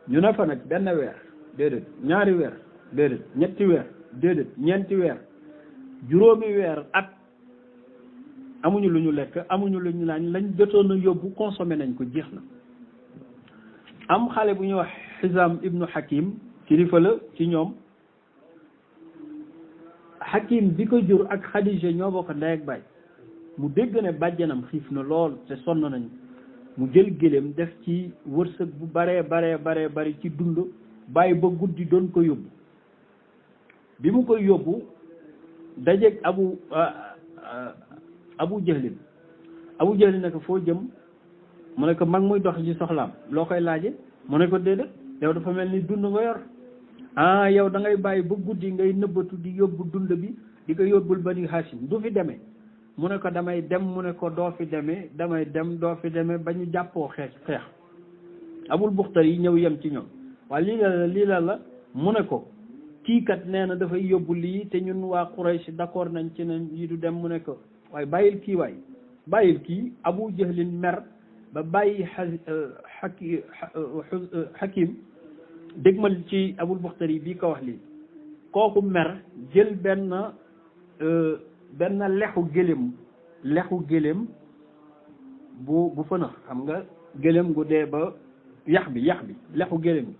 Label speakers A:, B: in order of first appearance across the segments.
A: ñu ne fa nag benn weer déedéet ñaari weer déedéet ñetti weer déedéet ñeenti weer juróomi weer at amuñu lu ñu lekk amuñu lu ñu naan lañ jotoon a yóbbu consommé nañ ko jeex na. am xale bu ñuy wax Xisaam ibnu Hakim kilifa la ci ñoom. Hakim bi ko jur ak Xadija ñoo bokk ndey ak baay mu dégg ne bàjjanam xiif na lool te sonn nañ mu jël gëléem def ci wërsëg bu baree bari ci dund bàyyi ba guddi doon ko yóbbu bi mu koy yóbbu dajeeg abu jahlin ne ko foo jëm mu ne ko mag muy dox ci soxlaam loo koy laaje mu ne ko déedéet yow dafa mel ni dund nga yor yow da ngay bàyyi ba guddi ngay nëbbatu di yóbbu dund bi di ko yóbbul Bani Hashim du fi demee mu ne ko damay dem mu ne ko doo fi demee damay dem doo fi demee ba ñu jàppoo xeex Abul Buxtari yi ñëw yem ci ñoom waaye lii la mu ne ko kii kat nee na dafay yóbbu lii te ñun waa Quraysh d'accord nañ ci ne yi du dem mu ne ko waaye bàyyil kii Abu Jahlin mer ba bàyyi Hakim dégmal ci Abul Buxtari bii ko wax lii kooku mer jël benn lexu gëléem bu fënax xam nga gëléem gu dee ba yax bi lexu gëléem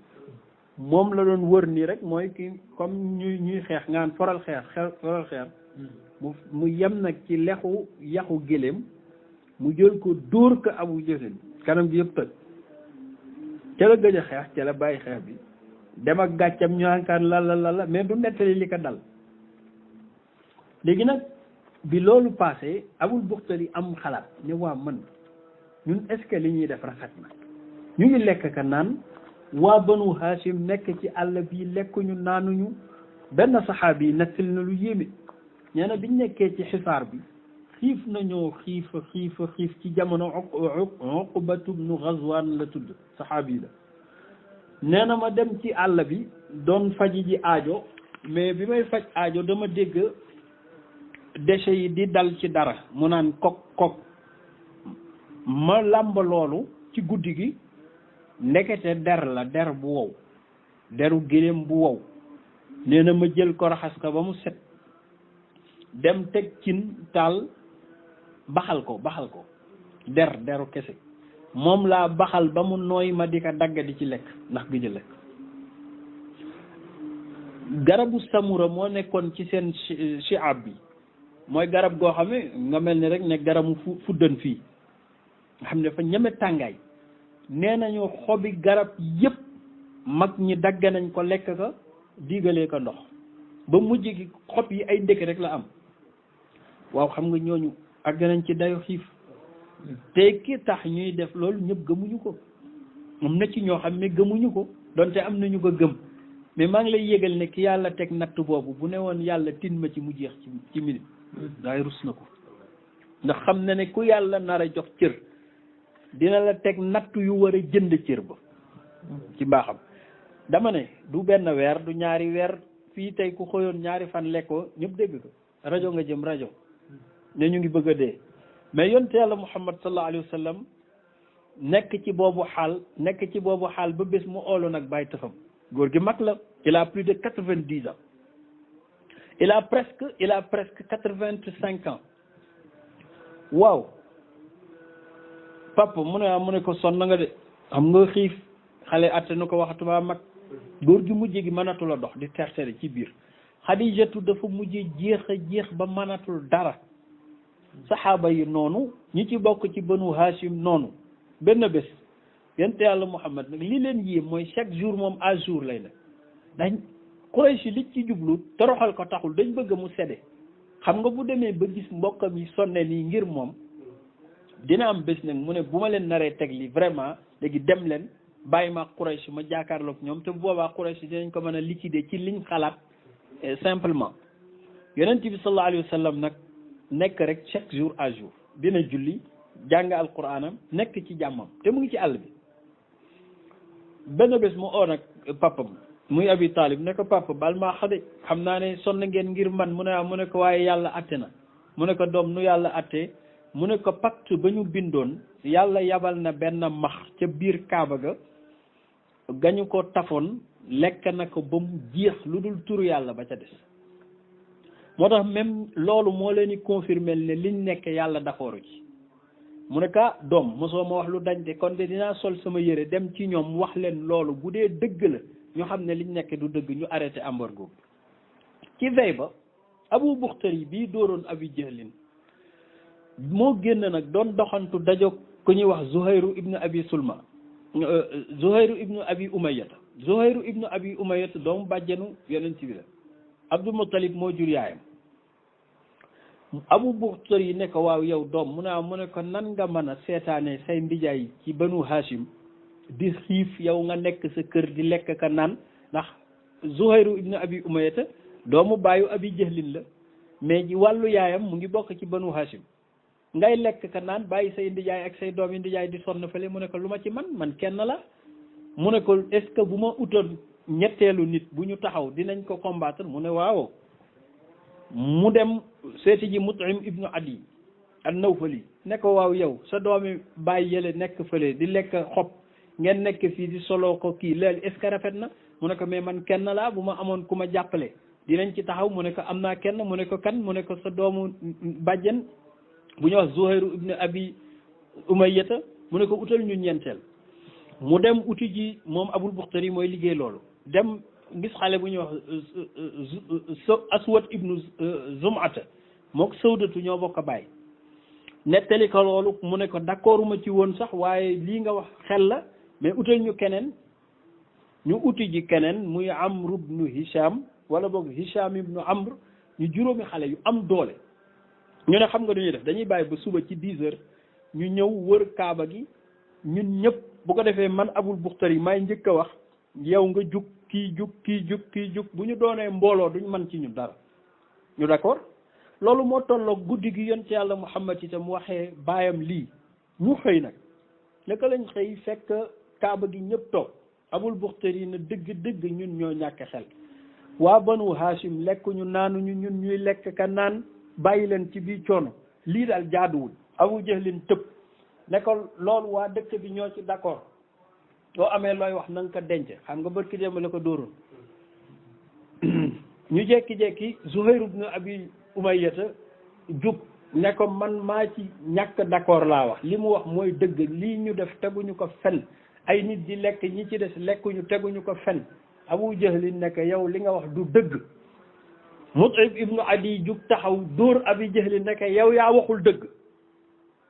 A: moom la doon wër nii rek mooy ki comme ñuy xeex ngaan foral xeer mu yem nag ci yaxu gëléem mu jël ko dóor ko Abu Jahlin kanam bi yëpp tëj ca la gëj a xeex ca la bàyyi xeex bi dem ak gàccam ñu ànkaan la mais du nettali li ko dal léegi nag bi loolu passé Abul Buxtari am xalaat ne waa man ñun est-ce que li ñuy def rafet na ñu ngi lekk ka naan waa Banu Hashim nekk ci àll bi lekkuñu naanuñu benn saxaabi yi nettali na lu yéeme nee na biñ nekkee ci xisaar bi xiif nañoo xiif ci jamono Uqbatu bnu Ghazwan la tudd saxaabi la nee na ma dem ci àll bi doon faji ji aajo mais bi may faj aajo dama dégg déchets yi di dal ci dara mu naan kok ma làmb loolu ci guddi gi ndekete der bu wow deru géléem bu wow nee na ma jël ko raxas ko ba mu set dem teg cin taal baxal ko deru kese moom laa baxal ba mu nooy ma di ko dagg di ci lekk ndax gëj a lekk garabu samura moo nekkoon ci seen shi'ab bi mooy garab goo xam ne nga mel ni rek ne garabu fuddan fii nga xam ne dafa ñeme tàngaay nee nañu xobi garab yépp mag ñi dagg nañ ko lekk ko digalee ko ndox ba mujj gi xob yi ay ndëkk rek la am waaw xam nga ñooñu àgg nañ ci dayo xiif te ki tax ñuy def loolu ñëpp gëmuñu ko am na ci ñoo xam ne gëmuñu ko donte am nañu ko gëm mais maa ngi lay yégal ne ki yàlla teg natt boobu bu ne woon yàlla tin ma ci mu jeex ci minute daay rus na ko ndax xam na ne ku yàlla nar a jox cër dina la teg natt yu war a jënd cër ba ci mbaaxam dama ne du benn weer du ñaari weer fii tey ku xëyoon ñaari fan lekkoo ñëpp dégg ko rajo nga jëm rajo ne ñu ngi bëgg a dee mais yonte yàlla Muhammad sallallahu alayhi wa sallam nekk ci boobu xaal ba bés mu oolu nag bàyyi tëfam góor gi mag la il a plus de 90 ans il a presque 85 ans waaw papa mu ne ko sonn nga de xam nga xiif xale atte na ko waxatuma mag góor gi mujj gi mënatul a dox di tertere ci biir Xadijatu dafa mujj jeex ba mënatul dara saxaaba yi noonu ñi ci bokk ci Banu Hashim noonu benn bés yonent yàlla Muhammad nag li leen yéem mooy chaque jour moom à jour lay def dañ Quraysh li ci jublu toroxal ko taxul dañ bëgg mu sedde xam nga bu demee ba gis mbokkam yi sonne nii ngir moom dina am bés nag mu ne bu ma leen naree teg li vraiment léegi dem leen bàyyi ma Quraysh ma jaakaarloog ñoom te bu boobaa Quraysh dinañ ko mën a liquider ci liñ xalaat simplement yonent bi sallallahu alayhi wa sallam nag nekk rek chaque jour à jour dina julli jàng alquranam nekk ci jàmmam te mu ngi ci àll bi benn bés mu oo nag papam muy Abi Talib ne ko papa bal maa xade xam naa ne sonn ngeen ngir man mu ne ko waaye yàlla atte na mu ne ko doom nu yàlla attee mu ne ko pacte ba ñu bindoon yàlla yabal na benn max ca biir Kaaba ga gañu ko tafoon lekk na ko ba mu jeex lu dul turu yàlla ba ca des moo tax même loolu moo leen di confirmer ne liñ nekk yàlla d'accord ci mu ne ka doom mosoo ma wax lu dañ de kon de dinaa sol sama yére dem ci ñoom wax leen loolu bu dee dëgg la ñu xam ne liñ nekk du dëgg ñu arrêté embargo ci vey ba Abu Buxtari bii dooroon Abi Jahlin moo génn nag doon doxantu dajo ku ñuy wax Zuhayru ibnu Abi Sulma Zuhayru ibnu Abi Umayyata Zuhayru ibnu Abi Umayyata doomu bàjjenu yonent bi la Abdul Muttalib moo jur yaayam Abu Buxtari yi ne ko waaw yow doom mu ne ko nan nga mën a seetaane say ndijaay ci banu Hashim di xiif yow nga nekk sa kër di lekk ka naan ndax Zuhayru ibnu Abi Umayyata doomu baayu Abi Jahlin la mais ji wàllu yaayam mu ngi bokk ci banu Hashim ngay lekk ka naan bàyyi say ndijaay ak say doom yi ndijaay di sonn fële mu ne ko lu ma ci man kenn la mu ne ko est-ce que bu ma utoon ñetteelu nit bu ñu taxaw dinañ ko combattre mu ne waaw mu dem seeti ji Mut'im ibnu Adi an-Nawfali ne ko waaw yow sa doomi bàyyi yële nekk fële di lekk xob ngeen nekk fii di solo ko kii léegi est-ce que rafet na mu ne ko mais man kenn laa bu ma amoon ku ma jàppale dinañ ci taxaw mu ne ko am naa kenn mu ne ko kan mu ne ko sa doomu bàjjen bu ñu wax Zuhayru ibnu Abi Umayyata mu ne ko utal ñu ñeenteel mu dem uti ji moom Abul Buxtari mooy liggéey loolu dem gis xale bu ñuy wax Aswad ibnu Zum'ata mook Sawdatu ñoo bokk bàyyi nettali ko loolu mu ne ko d'accord ma ci woon sax waaye lii nga wax xel la mais utal ñu keneen ñu uti ji keneen muy Amr ibnu Hisham wala boog Hisham ibnu Amr ñu juróomi xale yu am doole ñu ne xam nga dañuy def dañuy bàyyi ba suba ci 10 heures ñu ñëw wër kaaba gi ñun ñëpp bu ko defee man Abul Buxtari may njëkk a wax yow nga jug kii jug bu ñu doonee mbooloo duñ mën ci ñu dara ñu d'accord loolu moo tolloog guddi gi yonent yàlla Muhammad itam waxee baayam lii ñu xëy nag naka lañ xëy fekk kaaba gi ñëpp toog Abul Buxtari na dëgg ñun ñoo ñàkk xel waa banu Hashim lekkuñu naanuñu ñun ñuy lekk ka naan bàyyi leen ci biir coono lii daal jaaduwul Abu Jahlin tëb ne ko loolu waa dëkk bi ñoo ci d'accord soo amee looy wax na nga ko denc xam nga bërki démb la ko dóoroon ñu jekki-jekki Zuhayr ibn Abi Umayyata jub ne ko man maa ci ñàkk d'accord laa wax li mu wax mooy dëgg lii ñu def teguñu ko fen ay nit di lekk ñi ci des lekkuñu teguñu ko fen Abu Jahlin ne ko yow li nga wax du dëgg Mut'im ibnu Adi jug taxaw dóor Abi Jahlin ne ko yow yaa waxul dëgg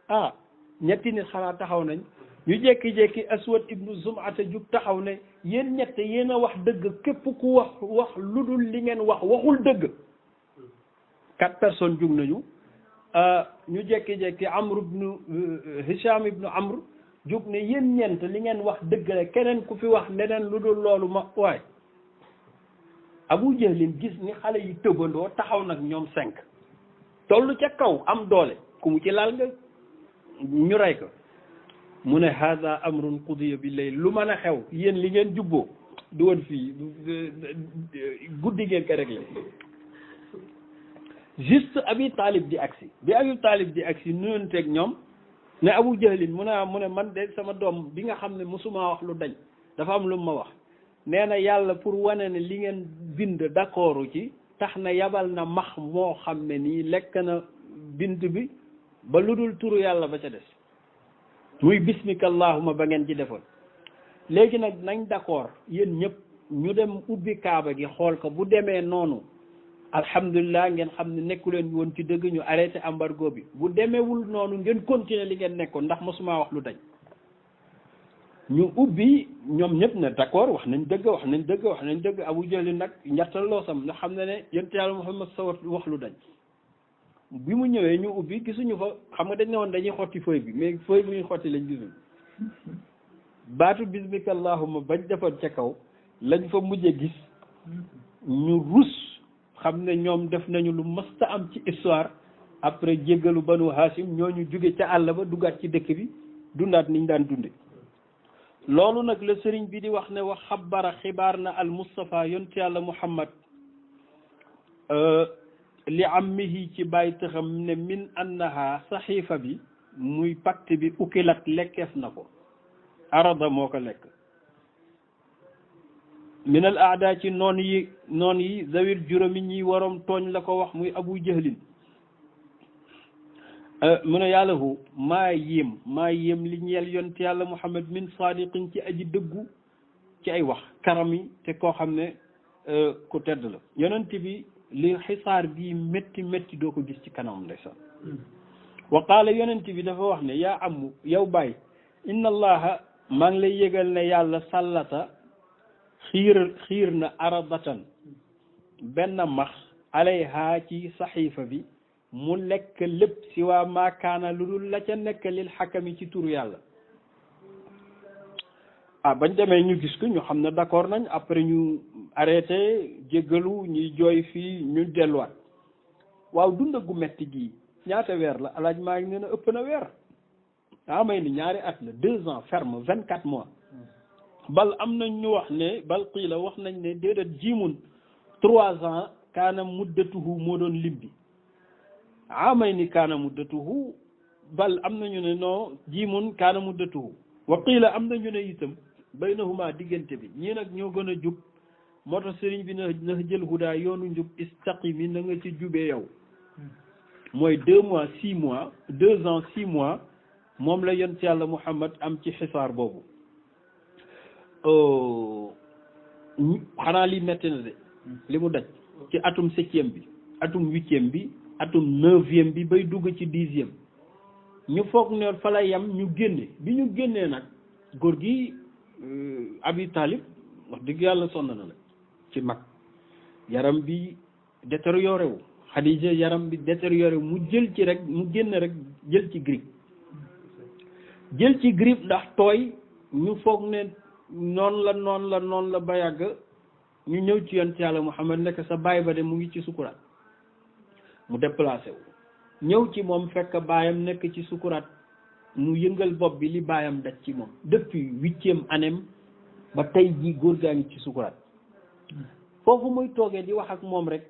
A: ah ñetti nit xanaa taxaw nañ ñu jékki-jékki Aswad ibnu Zum'ata jug taxaw ne yéen ñett yéen a wax dëgg képp ku wax lu dul li ngeen waxul dëgg 4 personnes jug nañu ñu jékki-jékki Amr ibnu Hisham ibnu Amr jug ne yéen ñeent li ngeen wax dëgg la keneen ku fi wax leneen lu dul loolu ma waay Abu Jahlin gis ni xale yi tëbandoo taxaw nag ñoom 5 toll ca kaw am doole ku mu ci laal nga ñu rey ko mu ne hada amrun qudiya bi layl lu mën a xew yéen li ngeen jubboo du woon fii guddi ngeen ko réglé juste Abi Talib di agsi bi Abi Talib di agsi nuyonteeg ñoom ne Abu Jahlin mu ne man de sama doom bi nga xam ne mosuma wax lu dañ dafa am lu ma wax nee na yàlla pour wane ne li ngeen bind d'accordu ci tax na yabal na max moo xam ne nii lekk na bind bi ba lu dul turu yàlla ba ca des muy bismika allahuma ba ngeen ci defoon léegi nag nañ d'accord yéen ñëpp ñu dem ubbi kaaba gi xool ko bu demee noonu alhamdulilah ngeen xam ne nekku leen woon ci dëgg ñu arrêté embargo bi bu demeewul noonu ngeen continuer li ngeen nekkoon ndax mosuma wax lu dañ ñu ubbi ñoom ñëpp ne d'accord wax nañ dëgg Abu Jahl nag njartal loo sam nga xam ne yonent yàlla Muhammad sawat wax lu dañ bi mu ñëwee ñu ubbi gisuñu fa xam nga dañ ne woon dañuy xotti feuille bi mais feuille bu ñuy xotti lañ gisuñ baatu bismika allahumma bañ defoon ca kaw lañ fa mujje gis ñu rus xam ne ñoom def nañu lu mësta am ci histoire après jéggalu banu Hashim ñooñu jóge ca àll ba duggaat ci dëkk bi dundaat niñ daan dunde loolu nag la sëriñ bi di wax ne wax xabara xibaar na al Mustafa yonent yàlla Muhammad li ammihi ci bàyyi taxam ne min annaha saxiifa bi muy pacte bi ukilat lekkeef na ko arada moo ko lekk minal aada ci noon yi zawir juróomi ñi waroom tooñ la ko wax muy abu jahlin mu ne yàlla hu maa yéem li ñeel yonent yàlla muhammad min sadiqin ci aji dëggu ci ay wax karami te koo xam ne ku tedd la yonent bi li xisaar bii métti doo ko gis ci kanamam ndeysaan wa qaala yonent bi dafa wax ne yaa amu yow baay inna allaha maa ngi lay yëgal ne yàlla sallata xiir na aradatan benn max alayha ci saxiifa bi mu lekk lépp si waa maakaana lu dul la ca nekk lil xakami ci turu yàlla bañ demee ñu gis ko ñu xam ne d'accord nañ après ñu arrêté jéggalu ñuy jooy fii ñu delluwaat waaw dunda gu metti gi ñaata weer la alaaj maa ngi nee na ëpp na weer may ni ñaari at la 2 ans ferme 24 mois bal am nañ ñu wax ne bal qiila wax nañ ne déedéet jiimun 3 ans kaana muddatuhu moo doon lim bi may ni kaana muddatuhu bal am nañu ne non jiimun kaana muddatuhu wa qiila am nañu ne itam baynahuma diggante bi ñii nag ñoo gën a jub moo tax sëriñ bi na jël hudaa yoonu njub istaqimi na nga ci jubee yow mooy 2 mois 6 mois 2 ans 6 mois moom la yonent yàlla Muhammad am ci xisaar boobu xanaa li metti na de li mu daj ci atum 7e bi atum 8e bi atum 9e bi bay dugg ci 10e ñu foog ne fa la yam ñu génne bi ñu génnee nag góor gi Abi Talib wax dëgg yàlla sonn na la ci mag yaram bi détérioré wu Xadija yaram bi détérioré wu mu jël ci rek mu génn rek jël ci grippe ndax tooy ñu foog ne noonu la ba yàgg ñu ñëw ci yonent yàlla Muhammad nekk sa baay ba de mu ngi ci sukuraat mu déplacé wu ñëw ci moom fekk baayam nekk ci sukuraat mu yëngal bopp bi li baayam daj ci moom depuis 8e année ba tey jii góor gaa ngi ci sukuraat foofu muy toogee di wax ak moom rek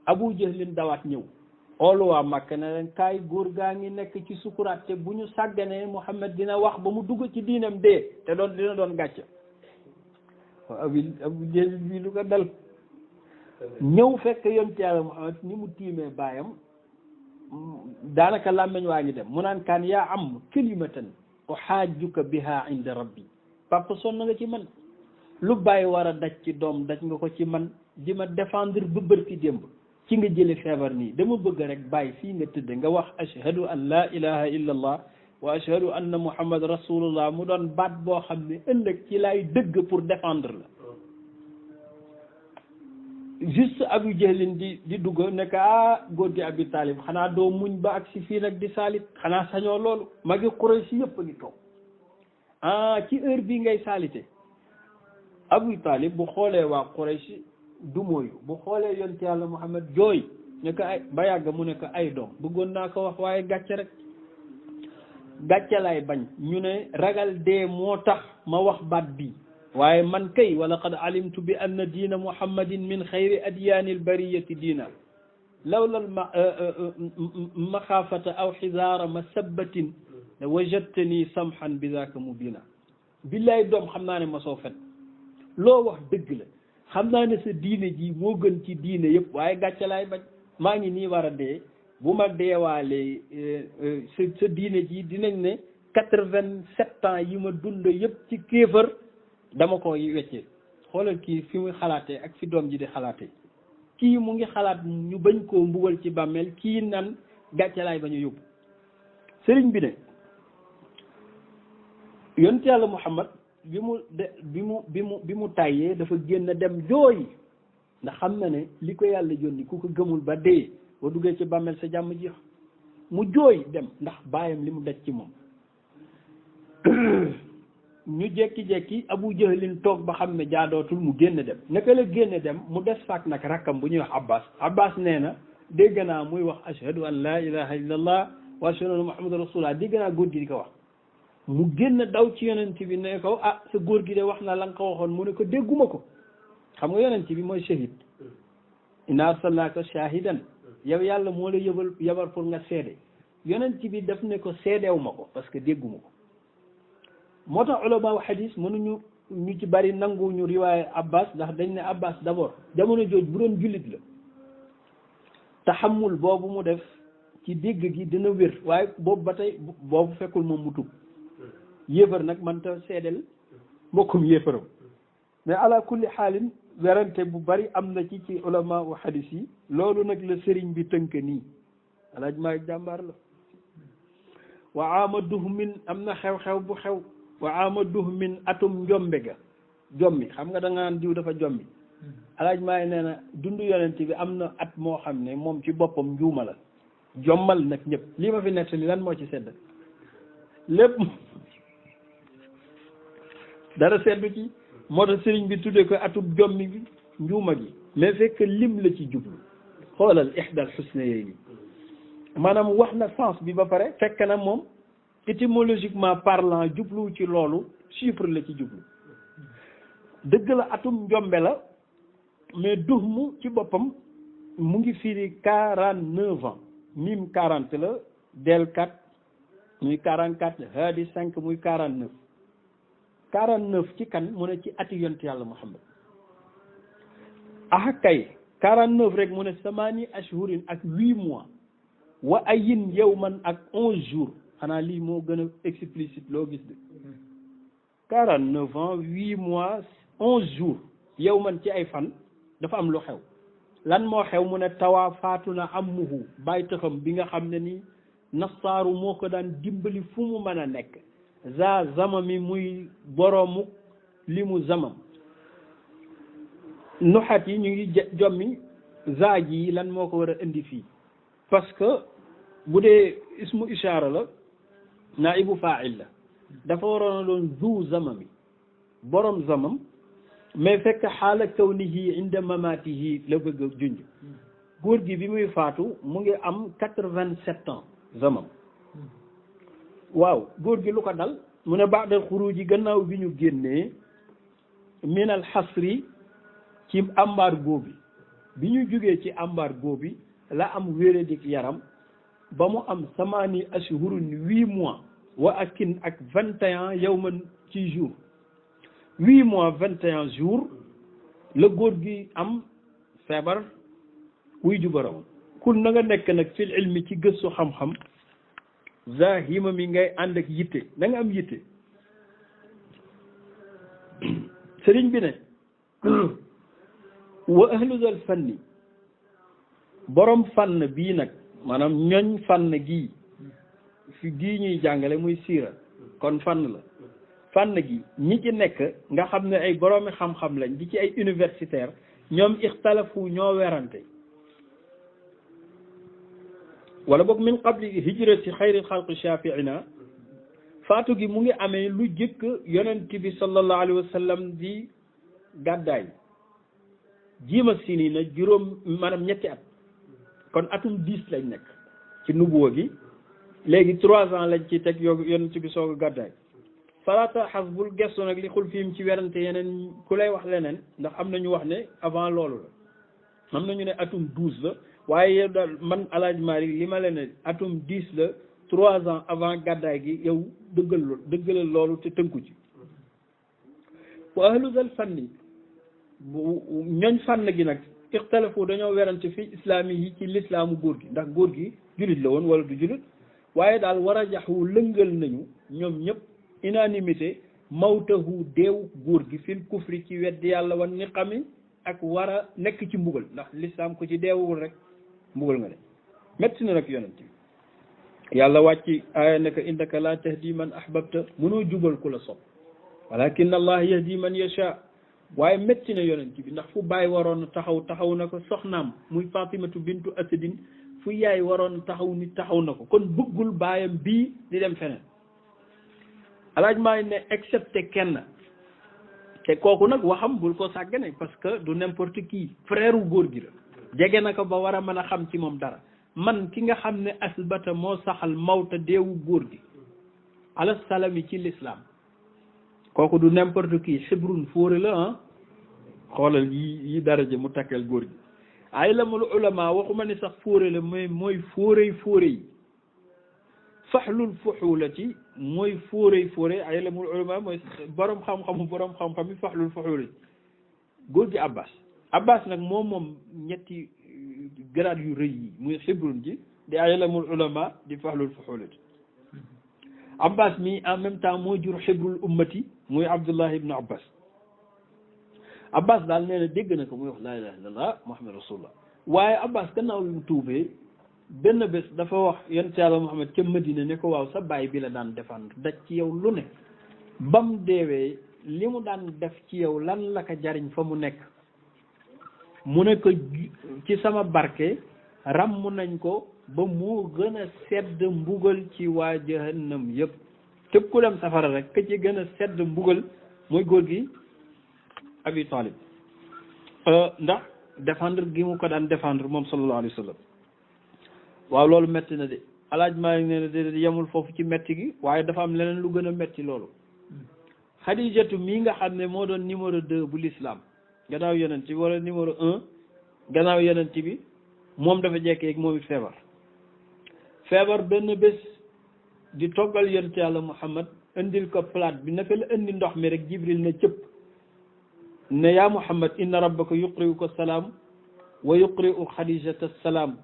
A: Abu Jahlin dawaat ñëw oolu waa Màkka ne leen kaay góor gaa ngi nekk ci sukuraat te bu ñu sàgganee Muhammad dina wax ba mu dugg ci diinam dee te dina doon gàcce Abu Jahlin bi lu ko dal ñëw fekk yonent yàlla Muhammad ni mu tiimee baayam daanaka làmmeñ waa ngi dem mu naan kaan yaa am kalimatan uhaajjuka biha inda rabbi papa sonn nga ci man lu bàyyi war a daj ci doom daj nga ko ci man di ma défendre ba bërki démb ci nga jële feebar nii dama bëgg rek bàyyi fii nga tëdd nga wax ashhadu an la ilaha illa allah wa ashhadu anna muhammad rasulullah mu doon baat boo xam ne ëllëg ci laay dëgg pour défendre la juste Abu Jahlin di dugg nekk góor gi Abi Talib xanaa doo muñ ba ak si fii nag di saalit xanaa sañoo loolu magi Quraysh yëpp a ngi toog ci heure bii ngay saalite Abu Talib bu xoolee waa Quraysh du mooyu bu xoolee yonent yàlla Muhammad jooy ne ko ay ba yàgg mu ne ko ay doom bëggoon naa ko wax waaye gàcce rek gàcce laay bañ ñu ne ragal dee moo tax ma wax baat bi waaye man kay wa laqad alimtu bi anna diina muhammadin min xayri adyaani albariyati diina lawla maxaafata aw xizaara masabbatin wajadtani samhan bi daaka mubina billaay doom xam naa ne ma soo fen loo wax dëgg la xam naa ne sa diine ji moo gën ci diine yëpp waaye gàcce laay bañ maa ngi nii war a dee bu ma deewaalee sa diine ji dinañ ne 87 ans yi ma dund yëpp ci kéefër dama ko weccee xoolal kii fi muy xalaatee ak fi doom ji di xalaatee kii mu ngi xalaat ñu bañ koo mbugal ci bàmmeel kii nan gàcce laay bañ a yóbbu sëriñ bi ne yonent yàlla Muhammad bi mu tàyyee dafa génn dem jooy ndax xam na ne li ko yàlla yónni ku ko gëmul ba dee boo duggee ci bàmmeel sa jàmm jeex mu jooy dem ndax baayam li mu daj ci moom ñu jekki-jekki Abu Jahlin toog ba xam ne jaadootul mu génn dem naka la génn dem mu des faak nag rakkam bu ñuy wax Abbas nee na dégg naa muy wax ashhadu an la ilaha illallah wa ashhadu anna muhammadan rasulullah dégg naa góor gi di ko wax mu génn daw ci yonent bi ne ko sa góor gi de wax na la nga ko waxoon mu ne ko dégguma ko xam nga yonent bi mooy shahid inna arsalnaaka shahidan yow yàlla moo la yebal pour nga seede yonent bi daf ne ko seedeew ma ko parce que dégguma ko moo tax ulama xadis mënuñu ñu ci bari nanguwuñu riwaaye Abbas ndax dañ ne Abbas d'abord jamono jooj bu doon jullit la taxamul boobu mu def ci dégg gi dina wér waaye boobu ba tey boobu fekkul moom mu tub yéefar nag man ta seedeel mbokkum yéefaram mais ala kulli xaalin werante bu bari am na ci ulama u hadis yi loolu nag la sëriñ bi tënk nii alaaj maa jàmbaar la wa ama duhmin am na xew-xew bu xew wa ama duhmin atum njombe ga jommi xam nga da nga naan diw dafa jommi alaaj maa nee na dundu yonent bi am na at moo xam ne moom ci boppam njuuma la jommal nag ñëpp lii ma fi nettali lan moo ci sedd lépp dara seddu ci moo tax sëriñ bi tuddee ko atub jommi bi njuuma gi mais fekk lim la ci jublu xoolal ihdal husnayni maanaam wax na sens bi ba pare fekk na moom étymologiquement parlant jublu ci loolu chiffre la ci jublu dëgg la atum njombe la mais duhmu ci boppam mu ngi firi 49 ans mim 40 la del 4 muy 44 haadi 5 muy 49 ci kan mu ne ci ati yont yàlla Muhammad ah kay 49 rek mu ne samani ashhurin ak 8 mois wa ayin yawman ak 11 jours xanaa lii moo gën a explicite loo gis de 49 ans 8 mois 11 jours yawman ci ay fan dafa am lu xew lan moo xew mu ne tawaa faatu na amuhu bàyyi taxam bi nga xam ne ni nasaaru moo ko daan dimbali fu mu mën a nekk za zamami muy boroomu li mu zamam nuxat yi ñu ngi jommi za ji lan moo ko war a indi fii parce que bu dee ismu ishaara la naibu fa'il la dafa waroon a doon zu zamami borom zamam mais fekk xaala kawnihi inda mamatihi la bëgg a junj góor gi bi muy faatu mu ngi am 87 ans zamam waaw góor gi lu ko dal mu ne ba'da xuruji gannaaw bi ñu génnee min al xasri ci embargo bi ñu jógee ci embargo bi la am wéradik yaram ba mu am samani ashhurun 8 mois wa akin ak 21 yawman ci jour 8 mois 21 jours la góor gi am feebar wuy ju borom kun na nga nekk nag fil ilmi ci gëstu xam-xam zahima mi ngay ànd ak yitte da nga am yitte sëriñ bi ne wa ahlu zal fanni borom fànn bii nag maanaam ñoñ fànn gii fi gii ñuy jàngale muy siira kon fànn la fànn gi ñi ci nekk nga xam ne ay boroomi xam-xam lañ di ci ay universitaire ñoom ixtalafu ñoo werante wala boog min qabli hijrati xayri xalqi shafiina faatu gi mu ngi amee lu jëkk yonent bi sallallahu alayhi wa sallam di gàddaay jiima sini na juróom maanaam ñetti at kon atum 10 lañ nekk ci nubuwa gi léegi 3 ans lañ ci teg yonent bi soog a gàddaay farata xas bul gestu nag li xul fiim ci werante yeneen ku lay wax leneen ndax am na ñu wax ne avant loolu la am na ñu ne atum 12 la waaye yow daal man alaaj Maalik li ma leen ne atum 10 la 3 ans avant gàddaay gi yow dëggalal loolu te tënku ci wa ahlu zal fanni ñooñ fànn gi nag ixtalafu dañoo werante fi islaami yi ci lislaamu góor gi ndax góor gi jullit la woon wala du jullit waaye daal war a jaxwu lëngal nañu ñoom ñëpp unanimité mawtahu deew góor gi fil kufri ci weddi yàlla wan niqami ak war a nekk ci mbugal ndax lislaam ko ci deewul rek mbugal nga ne metti na nag yonent bi yàlla wàcc aaya ne ko innaka la tahdi man ahbabta mënoo jubal ku la sopp walakin allah yahdi man yasha waaye metti na yonent bi ndax fu baay waroon taxaw na ko soxnaam muy fatimatu bintu asadin fu yaay waroon taxaw ni taxaw na ko kon bëggul baayam bii di dem feneen alaaj maa ne excepté kenn te kooku nag waxam bul ko sàggane parce que du n'importe qui frère u góor gi la jege na ko ba war a mën a xam ci moom dara man ki nga xam ne asbata moo saxal mawta deewu góor gi ala salami ci l'islam kooku du n'importe qui xibrun fóore la ah xoolal yi daraja mu takkal góor gi ay lamul ulama waxuma ne sax fóore la mooy fóorey yi faxlul fuxulati mooy fóoree ay lamul ulama mooy borom xam-xam yi faxlul fuxulati góor gi Abbas nag moom ñetti grade yu rëy yi muy xibrun ji di ay lamul ulama di faxlul fuxulati Abbas mi en même temps moo jur xibrul ummati muy Abdullah ibn Abbas daal nee na dégg na ko muy wax laa ilaha illallah Muhammad rasulullah waaye Abbas gannaaw bi mu tuubee benn bés dafa wax yonent Yàlla Muhammad ca Madina ne ko waaw sa baay bi la daan défendre daj ci yow lu ne bam deewee li mu daan def ci yow lan la ko jariñ fa mu nekk mu ne ko ci sama barke ràmm nañ ko ba moo gën a sedd mbugal ci waa jahannam yëpp képp ku dem safara rek ka ci gën a sedd mbugal mooy góor gi Abi Talib ndax défendre gi mu ko daan défendre moom sallallahu alayhi wa sallam waaw loolu metti na de alaaj maa ngi ne de yemul foofu ci metti gi waaye dafa am leneen lu gën a metti loolu Xadijatu mii nga xam ne moo doon numéro 2 bu l'islam gannaaw yonent bi wala numéro 1 gannaaw yonent bi moom dafa jekkee moom it feebar benn bés di toggal yonent Yàlla Muhammad indil ko plate bi naka la indi ndox mi rek Jibril ne cëpp ne yaa Muhammad inna rabbaka yuqri'uka salaam wa yuqri'u Xadijata salaam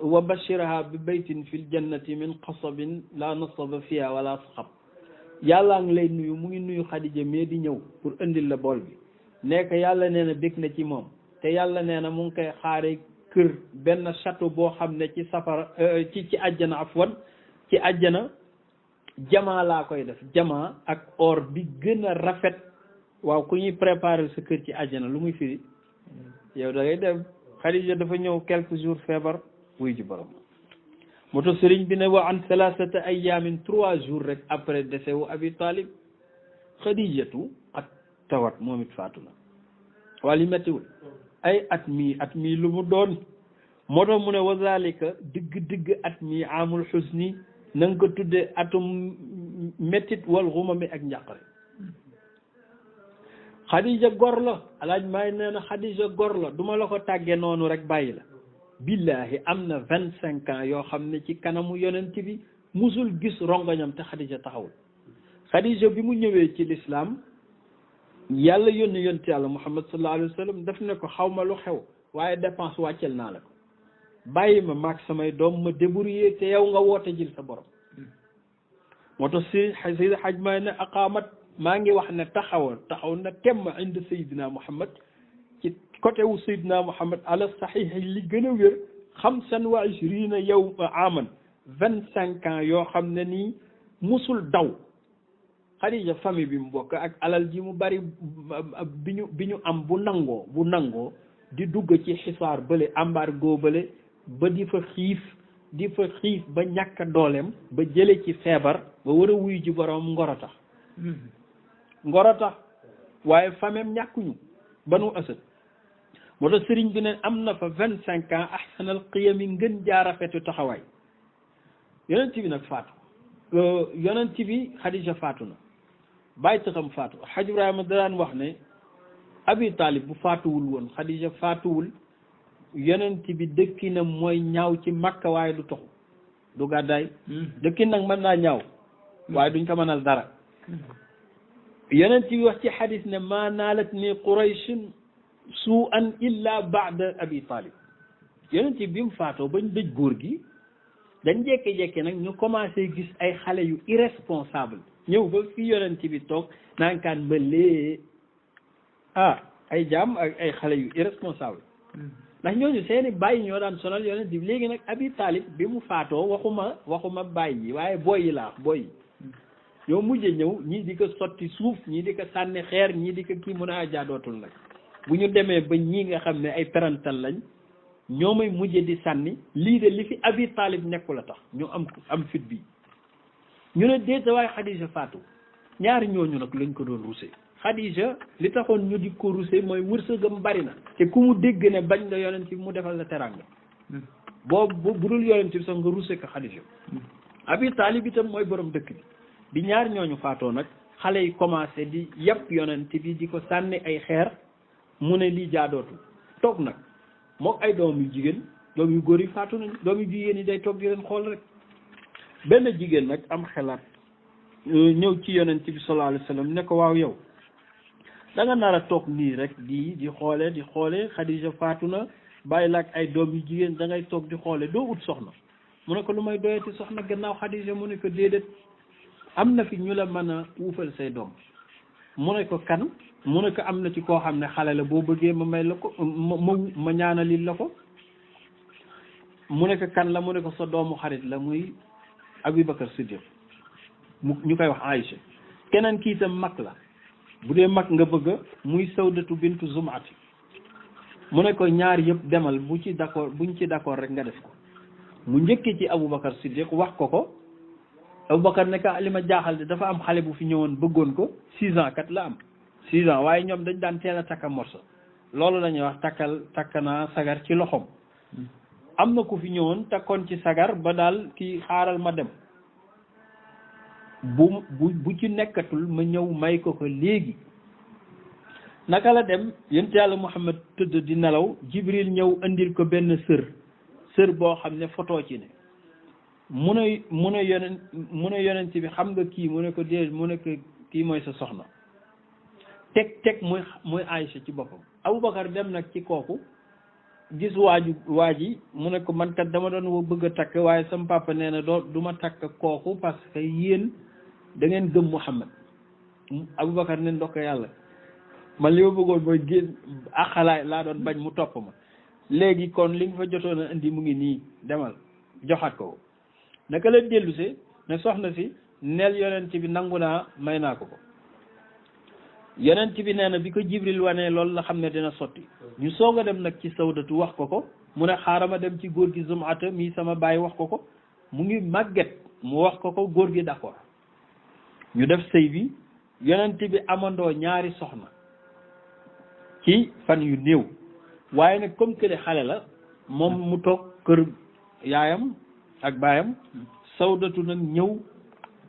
A: wa bashiraha bi baytin fil jannati min qasabin la nasaba fiha wala saxab yàllaa ngi lay nuyu mu ngi nuyu Xadija mais di ñëw pour indil la bool bi nekk yàlla nee na bég na ci moom te yàlla nee na mu ngi koy xaare kër benn château boo xam ne ci safara ci àjjana afwan ci àjjana jamaa laa koy def jamaa ak or bi gën a rafet waaw ku ñuy préparer sa kër ci àjjana lu muy firi yow da ngay dem Xadija dafa ñëw quelques jours feebar wuy ji borom moo tax sëriñ bi ne wa an salasata ayamin 3 jours rek après décès wu Abi Talib Xadijatu ak tawat moom it faatu na waa li mettiwul ay at mii lu mu doon moo tax mu ne wa zalika digg at mii amul xusni na nga ko tudde atum mettit wal xumami ak njàqare Xadija gor la alaaj maay nee na Xadija gor la duma la ko tàggee noonu rek bàyyi la billahi am na 25 ans yoo xam ne ci kanamu yonent bi musul gis rongoñam te Xadija taxawul Xadija bi mu ñëwee ci lislaam yàlla yónni yonent yàlla Muhammad sallallahu alayhi wa sallam daf ne ko xaw ma lu xew waaye dépense wàccel naa la ko bàyyi ma maag samay doom ma débrouiller te yow nga woote jël sa borom moo tax si xaj maay ne aqaamat maa ngi wax ne taxaw na temm indi Seydina Muhammad ci côté wu Seydina Muhammad ala saxiix li gën a wér 25 yow aman 25 ans yoo xam ne nii musul daw Xadija famille bi mu bokk ak alal ji mu bari bi ñu am bu nangoo di dugg ci xisaar bële embargo bële ba di fa xiif ba ñàkk dooleem ba jële ci feebar ba war a wuyu ji borom ngoro tax waaye famem ñàkkuñu Banu Asad moo tax sëriñ bi ne am na fa 25 ans ahsanal qiyami ngën jaarafetu taxawaay yonent bi nag faatu yonent bi Xadija faatu na bàyyi taxam faatu Xaj Ibrahima daan wax ne Abi Talib bu faatuwul woon Xadija faatuwul yonent bi dëkkinam mooy ñaaw ci Makka waaye du toxu du gàddaay dëkkin nag mën naa ñaaw waaye duñ ko mënal dara yonent bi wax ci xadis ne ma naalat ni Qurayshin su'an illa ba'da Abi Talib yonent bi mu faatoo bañ dëj góor gi dañ jékki-jékki nag ñu commencé gis ay xale yu irresponsable ñëw ba fi yonent bi toog naankaan mbalee ay jaam ak ay xale yu irresponsable ndax ñooñu seeni bàyyi ñoo daan sonal yonent bi léegi nag Abi Talib bi mu faatoo waxuma bàyyi yi waaye boy yi laa boy yi ñoo mujjee ñëw ñii di ko sotti suuf ñii di ko sànni xeer ñii di ko kii mun a jaadootul nag bu ñu demee ba ñii nga xam ne ay parental lañ ñoo may mujjee di sànni lii de li fi Abi Talib nekku la tax ñu am fit bi ñu ne déeta waaye Xadija faatu ñaari ñooñu nag lañ ko doon ruse Xadija li taxoon ñu di ko ruse mooy wërsëgam bari na te ku mu dégg ne bañ nga yonent bi mu defal la teranga boobu bu dul yonent bi sax nga ruse ko Xadija Abi Talib itam mooy borom dëkk bi ñaar ñooñu faatoo nag xale yi commencé di yàpp yonent bi di ko sànni ay xeer mu ne lii jaadootu toog nag mook ay doom yu jigéen doom yu góor yi faatu nañ doom yu jigéen yi day toog di leen xool rek benn jigéen nag am xelaat ñëw ci yonent bi sallallahu alayhi wa sallam ne ko waaw yow da nga nar a toog nii rek di xoole Xadija faatu na bàyyi la ak ay doom yu jigéen da ngay toog di xoole doo ut soxna mu ne ko lu may doyati soxna gannaaw Xadija mu ne ko déedéet am na fi ñu la mën a uufal say doom mu ne ko kan mu ne ko am na ci koo xam ne xale la boo bëggee ma may la ko ma ñaanalil la ko mu ne ko kan la mu ne ko sa doomu xarit la muy Abubakar Siddiq ñu koy wax Aïcha keneen kii itam mag la bu dee mag nga bëgg muy Sawdatu bintu Zum'ati mu ne ko ñaar yëpp demal buñ ci d'accord rek nga def ko mu njëkkee ci Abubakar Siddiq wax ko Abubakar ne ka li ma jaaxal de dafa am xale bu fi ñëwoon bëggoon ko 6 ans kat la am 6 ans waaye ñoom dañ daan teel a takka morso loolu la ñuy wax takk naa sagar ci loxoom am na ku fi ñëwoon takkoon ci sagar ba daal kii xaaral ma dem bu ci nekkatul ma ñëw may ko léegi naka la dem yonent Yàlla Muhammad tëdd di nelaw Jibril ñëw indil ko benn sër boo xam ne photo ci ne mu ne yonent bi xam nga kii mu ne ko déedéet mu ne ko kii mooy sa soxna teg muy Aïcha ci boppam Aboubacar dem nag ci kooku gis waa ji mu ne ko man kat dama doon bëgg a takk waaye sama papa nee na du ma takk kooku parce que yéen da ngeen gëm Muhammad Aboubacar ne ndokk yàlla man li ma bëggoon mooy génn axalaay laa doon bañ mu topp ma léegi kon li nga fa jotoon a indi mu ngi nii demal joxaat ko naka la dellusee ne soxna si neel yonent bi nangu naa may naa ko yonent bi nee na bi ko Jibril wanee loolu la xam ne dina sotti ñu soog a dem nag ci Sawdatu wax ko mu ne xaaral ma dem ci góor gi Zum'ata mii sama baay wax ko mu ngi màgget mu wax ko góor gi d'accord ñu def sëy bi yonent bi amandoo ñaari soxna ci fan yu néew waaye nag comme que xale la moom mu toog kër yaayam ak baayam Sawdatu nag ñëw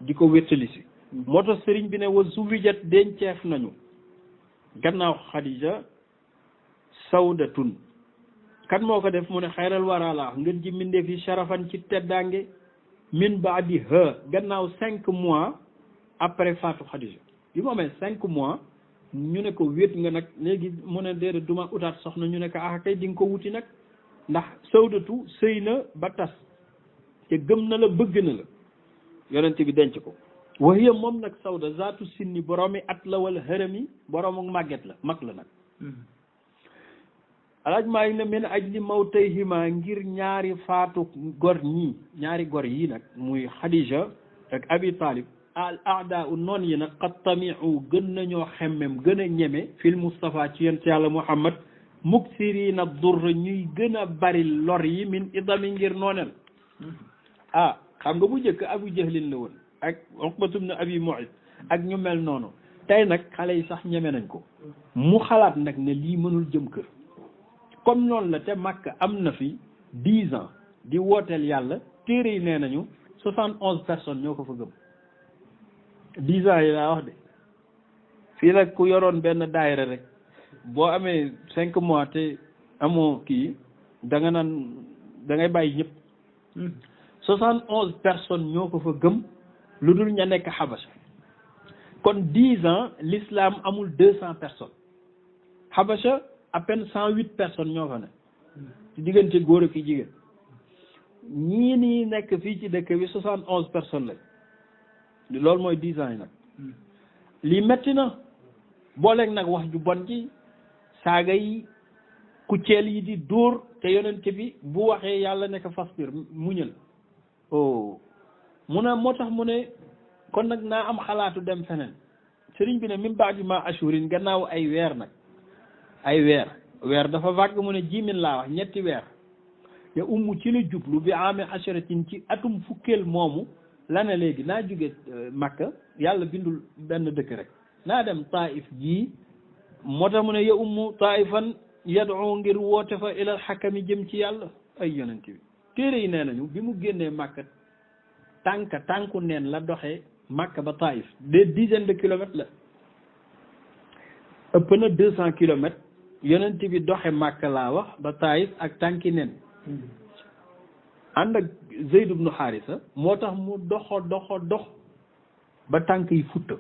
A: di ko wéttali si moo tax sëriñ bi ne wa zuwijat denceef nañu gannaaw Xadija Sawdatun kan moo ko def mu ne xayral warala ngeen ji mbindeef yi sharafan ci teddaange min baadi gannaaw 5 mois après faatu Xadija bi mu amee 5 mois ñu ne ko wét nga nag léegi mu ne déedéet duma utaat soxna ñu ne ko kay di nga ko wuti nag ndax Sawdatu sëy na ba tas te gëm na la bëgg na la yonent bi denc ko waxiya moom nag Sawda zaatu sinni boroomi at la wala xërëmi boroomu màgget la mag la nag alaaj maa ngi ne men aj li mawtayhima ngir ñaari faatu ñaari gor yi nag muy Xadija ak Abi Talib al aada u noon yi nag qad tamiu gën nañoo xemmem gën a ñeme fil Mustafa ci yonent Yàlla Muhammad muksirina durr ñuy gën a bari lor yi min idami ngir nooneel xam nga bu njëkk Abu Jahlin la woon ak Uqbatu ibn Abi Mu'ayt ak ñu mel noonu tey nag xale yi sax ñeme nañ ko mu xalaat nag ne lii mënul jëm kër comme noonu la te Makka am na fi 10 ans di wooteel yàlla téere yi nee nañu 71 personnes ñoo ko fa gëm 10 ans yi laa wax de fii nag ku yoroon benn daayira rek boo amee 5 mois te amoo kii da nga naan da ngay bàyyi ñëpp 71 personnes ñoo ko fa gëm lu dul ña nekk Habasha kon 10 ans l'islam amul 200 personnes Habasha à peine 108 personnes ñoo fa ne ci diggante góor ak jigéen ñii nii nekk fii ci dëkk bi 71 personnes lañ loolu mooy 10 ans yi nag lii metti na booleeg nag wax ju bon ji saaga yi kucceel yi di dóor te yonent bi bu waxee yàlla nekk fasbir muñal mu ne moo tax mu ne kon nag naa am xalaatu dem feneen sëriñ bi ne min baadi ma ashurin gannaaw ay weer nag ay weer dafa vague mu ne jimin laa wax ñetti weer ya ci la jublu bi amee asharatin ci atum fukkeel moomu la ne léegi naa jóge Makka yàlla bindul benn dëkk rek naa dem Taif jii moo tax mu ne ya Taifan yadu ngir woote fa ilal xakami jëm ci yàlla ay yonent bi téere yi nee nañu bi mu génnee Makka tànku neen la doxee Makka ba Taif des dizaines de kilomètres la ëpp na 200 kilomètres yonent bi doxe Makka laa wax ba Taif ak tànki neen ànd ak Zayd ibnu Haarisa moo tax mu dox ba tànk yi futta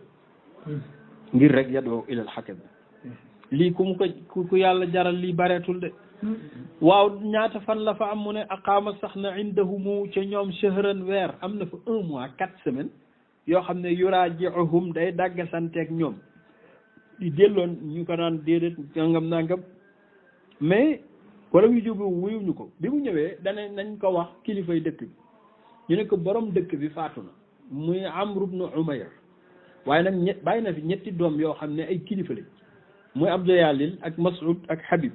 A: ngir rek yadoo ilal xakam lii ku mu ko ku yàlla jaral lii bareetul de waaw ñaata fan la fa am mu ne aqaama sax na indahumu ca ñoom shahran weer am na fa 1 mois 4 semaines yoo xam ne yuraaji'uhum day dàggasanteeg ñoom di delloon ñu ko naan déedéet nangam mais wala muy jógu wuyuñu ko bi mu ñëwee dane nañ ko wax kilifay dëkk bi ñu ne ko borom dëkk bi faatu na muy Amr ibn Umayr waaye nag bàyyi na fi ñetti doom yoo xam ne ay kilifa lañ muy Abdou Yalil ak Mas'ud ak Habib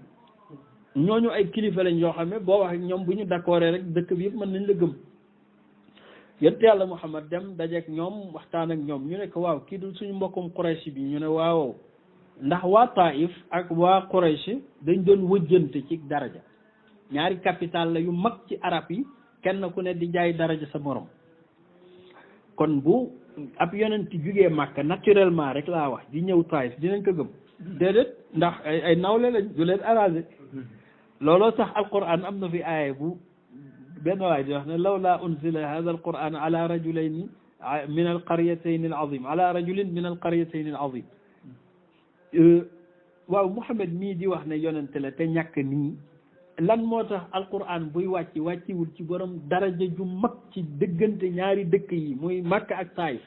A: ñooñu ay kilifa lañ yoo xam ne boo wax ak ñoom bu ñu d'accord rek dëkk bi yëpp mën nañ la gëm yonent yàlla Muhammad dem dajeek ñoom waxtaan ak ñoom ñu ne ko waaw kii du suñu mbokkum Quraysh bi ñu ne waaw ndax waa Taif ak waa Quraysh dañ doon wëjjante ci daraja ñaari capital la yu mag ci arab yi kenn ku ne di jaay daraja sa morom kon bu ab yonent jugee Makka naturellement rek laa wax di ñëw Taif dinañ ko gëm déedéet ndax ay nawle lañ du leen arrangé looloo tax alquran am na fi aaya bu benn waay di wax ne lawla unzila hada alquran ala rajulayni min alqaryatayn alazim ala rajulin min alqaryatayn alazim waaw Muhammad mii di wax ne yonente la te ñàkk nii lan moo tax alquran buy wàcciwul ci borom daraja ju mag ci dëggante ñaari dëkk yi muy Makka ak Taif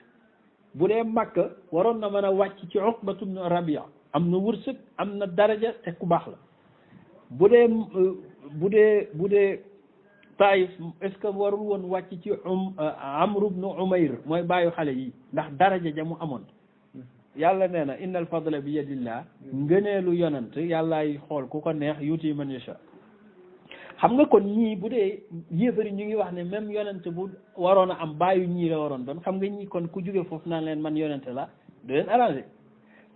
A: bu dee Makka waroon na mën a wàcc ci Uqbatu ibn Rabia am na wërsëg am na daraja te ku baax la bu dee Taif est-ce que warul woon wàcc ci Amr ibn Umayr mooy bàyyu xale yi ndax daraja ja mu amoon yàlla nee na innal fadla bi yadillah ngëneelu yonant yàllaay xool ku ko neex yuuti man yasha xam nga kon ñii bu dee yéefari ñu ngi wax ne même yonent bu waroon a am bàyyu ñii la waroon doon xam nga ñii kon ku jóge foofu naan leen man yonent la da leen arrangé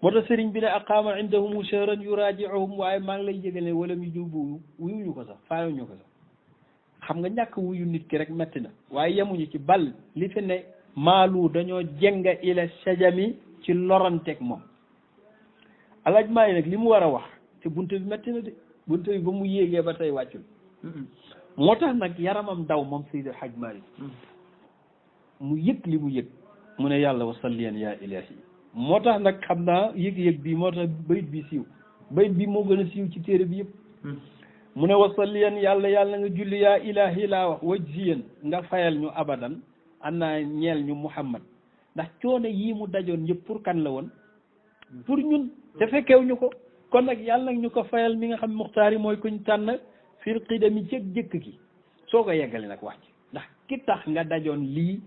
A: moo tax sëriñ bi ne aqaama indahum shahran yuraaji'uhum waaye maa ngi lay jégal ne wala mu jubu wuyuñu ko sax faayuñu ko sax xam nga ñàkk wuyu nit ki rek metti na waaye yemuñu ci bal li fi ne maalu dañoo jenga ila sajami ci loranteeg moom alaaj maa yi nag li mu war a wax te bunte bi metti na de bunte bi ba mu yéegee ba tey wàccul moo tax nag yaramam daw moom Seydi Hadj Malick mu yëg li mu yëg mu ne yàlla wasalliyan yaa ilahi moo tax nag xam naa yëg-yëg bi moo tax bayit bi siiw bayit bi moo gën a siiw ci téere bi yëpp mu ne wasalliyan yàlla nga julli yaa ilahi laa wax wajziyan nga fayal ñu abadan an naa ñeel ñu Muhammad ndax coono yii mu dajoon yëpp pour kan la woon pour ñun te fekkew ñu ko kon nag yàlla nag ñu ko fayal mi nga xam muxtaar yi mooy kuñ tànn fir qidami ci jëkk gi soo ko yeggale nag wax ci ndax ki tax nga dajoon lii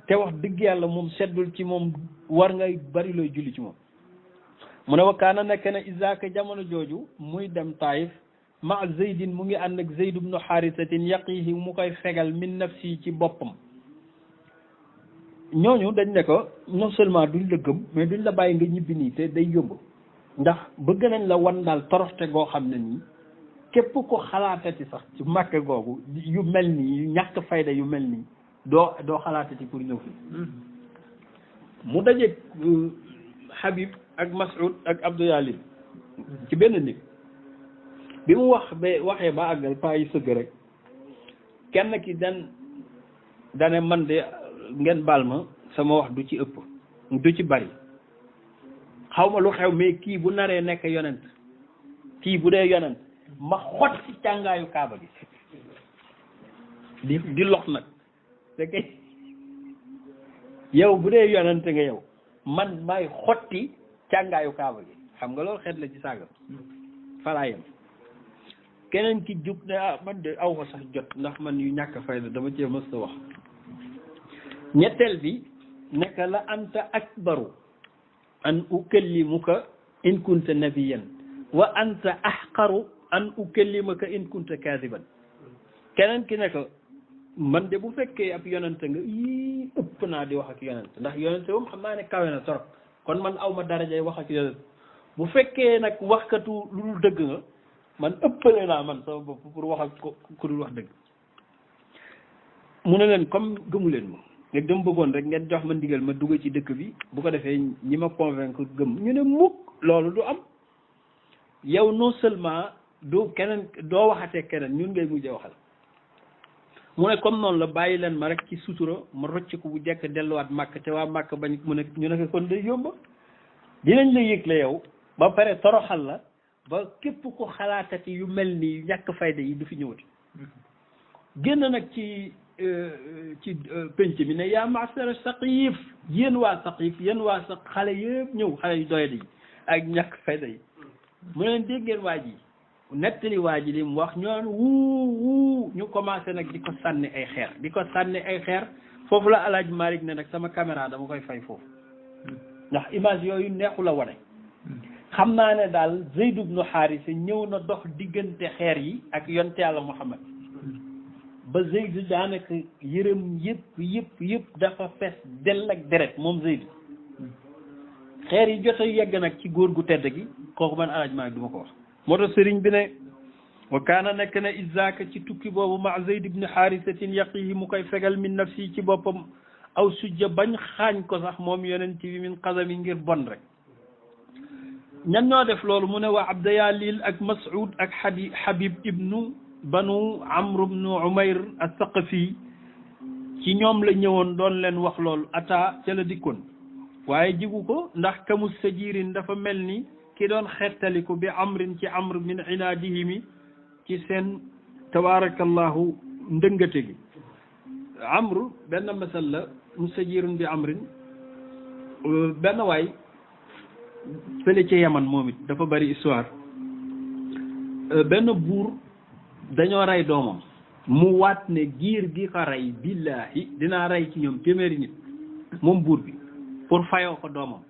A: te wax dëgg yàlla moom seddul ci moom war ngay bari looy julli ci moom mu ne wakkaana nekk na isaaka jamono jooju muy dem Taif ma Zeydin mu ngi ànd ak Zeyd ibnu Haarisatin yaqihi mu koy fegal min nafsi ci boppam ñooñu dañ ne ko non seulement duñ la gëm mais duñ la bàyyi nga ñibbi nii te day yóbbu ndax bëgg nañ la wan daal toroxte goo xam ne nii képp ko xalaatati sax ci Makka googu yu mel nii yu ñàkk fayda yu mel nii doo xalaatati pour ñëw fi mu dajeeg Habib ak Mas'ud ak Abdou Yalil ci benn nit bi mu waxee ba àggal paa yi sëgg rek kenn ki dane man de ngeen baal ma sama wax du ci ëpp du ci bari xaw ma lu xew mais kii bu naree nekk yonent kii bu dee yonent ma xot ci càngaayu kaaba gi di lox nag te kay yow bu dee yonent nga yow man may xotti càngaayu kaaba gi xam nga loolu xeet la ci saaga falaayam keneen ki jug ne man de aw ma sax jot ndax man yu ñàkk fayda dama cee mës a wax ñetteel bi nekk la anta akbaru an ukallimuka in kunta nabiyan wa anta ahqaru an ukallimaka in kunta kaadiban keneen ki ne ko man de bu fekkee ab yonente nga yii ëpp naa di wax ak yonente ndax yonente moom xam naa ne kawe na torop kon man aw ma darajay wax ak yonente bu fekkee nag waxkatu lu dul dëgg nga man ëppale naa man sama bopp pour wax ak ku dul wax dëgg mu ne leen comme gëmu leen ma léegi dama bëggoon rek ngeen jox ma ndigal ma dugg ci dëkk bi bu ko defee ñi ma convaincre gëm ñu ne mukk loolu du am yow non seulement doo waxatee keneen ñun ngay mujjee waxal mu ne comme noonu la bàyyi leen ma rek ci sutura ma rocc ko bu jekk delluwaat màkk te waa màkk bañ mu ne ñu ne kon day yomba dinañ la yëgle yow ba pare toroxal la ba képp ko xalaatati yu mel ni ñàkk fayda yi du fi ñëwati génn nag ci penc mi ne yaa maasara Saqif yéen waa Saqif yéen waa sa xale yëpp ñëw xale yu doyadi yi ak ñàkk fayda yi mu leen dégg ngeen waa ji nettali waa ji li mu wax ñoon wuu ñu commencé nag di ko sànni ay xeer foofu la Alaaji Malick ne nag sama caméra dama koy fay foofu ndax image yooyu neexu la wane xam naa ne daal Zayd ibnu Haarisa ñëw na dox diggante xeer yi ak yonte Yàlla Muhammad ba Zayd daanaka yërëm yëpp dafa fees dell ak deret moom Zayd xeer yi jot a yegg nag ci góor gu tedd gi kooku man Alaaji Malick du ma ko wax moo tax sëriñ bi ne wa kaana nekk na isaaka ci tukki boobu ma Zayd ibn Haarisatin yaqihi mu koy fegal min nafsi ci boppam aw sujja bañ xaañ ko sax moom yonent bi min xasami ngir bon rek ñan ñoo def loolu mu ne waa Abdayalil ak Mas'ud ak Habib ibnu banu Amr ibnu Umayr as-Saqafi ci ñoom la ñëwoon doon leen wax loolu ata ca la dikkoon waaye jigu ko ndax kamu sajirin dafa mel ni ki doon xettaliku bi amrin ci amr min inaadihimi ci seen tabarakallahu ndëngate gi amr benn masal la mustajirun bi amrin benn waay fële ci yaman moom it dafa bari histoire benn buur dañoo rey doomam mu waat ne giir gi ko rey billahi dinaa rey ci ñoom téeméeri nit moom buur bi pour fayoo ko doomam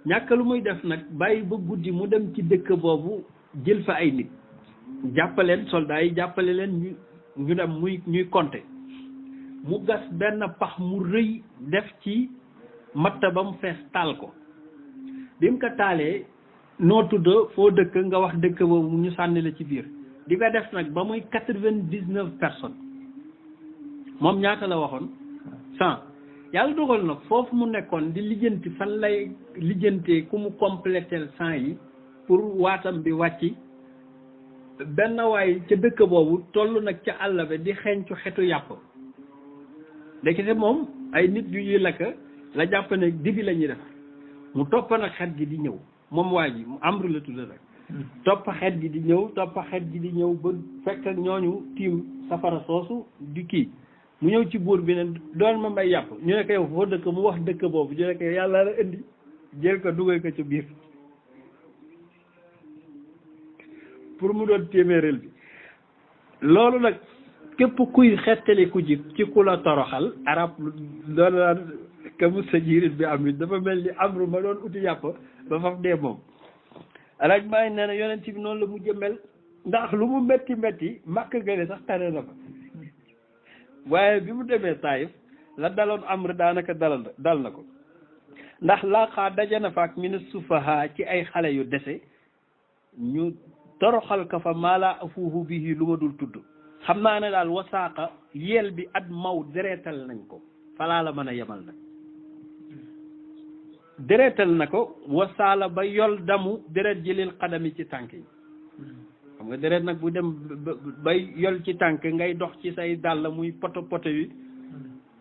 A: ñàkk lu muy def nag bàyyi ba guddi mu dem ci dëkk boobu jël fa ay nit jàppaleen soldats yi jàppale leen ñu dem ñuy compter mu gas benn pax mu rëy def ci matta ba mu fees taal ko bi mu ko taalee noo tudd foo dëkk nga wax dëkk boobu ñu sànni la ci biir di ko def nag ba muy 99 personnes moom ñaata la waxoon 100 yàlla dogal nag foofu mu nekkoon di lijjanti fan lay lijjantee ku mu compléter 100 yi pour waatam bi wàcci benn waay ca dëkk boobu toll nag ca àll ba di xeeñcu xetu yàpp léegi moom ay nit yu ñuy lakk la jàpp ne dibi la ñuy def mu topp nag xet gi di ñëw moom waa ji mu Amru la tudd rek topp xet gi di ñëw ba fekk ñooñu tiim safara soosu di kii mu ñëw ci buur bi ne doon ma may yàpp ñu ne ko yow foo dëkk mu wax dëkk boobu ñu ne ko yàlla la indi jël ko dugal ko ci biir pour mu doon téeméeral bi loolu nag képp kuy xettali ku ji ci ku la toroxal arab doon naan kamu sa jirit bi am it dafa mel ni amru ma doon uti yàpp ba faf dee moom alaaj maa ngi nee na yonent bi noonu la mu jëmel ndax lu mu metti màkk gëne sax tane na fa waaye bi mu demee Taayif la daloon amr daanaka dal na ko ndax laaxaa dajana faak min sufaha ci ay xale yu dese ñu toroxal ka fa maala afuuhu bihi lu ma dul tudd xam naa ne daal wasaaqa yeel bi at maw dereetal nañ ko falaa la mën a yemal nag dereetal na ko wasaala ba yol damu deret ji lil xadami ci tànk yi xam nga deret nag bu dem bay yol ci tànk ngay dox ci say dàll muy poto poto yi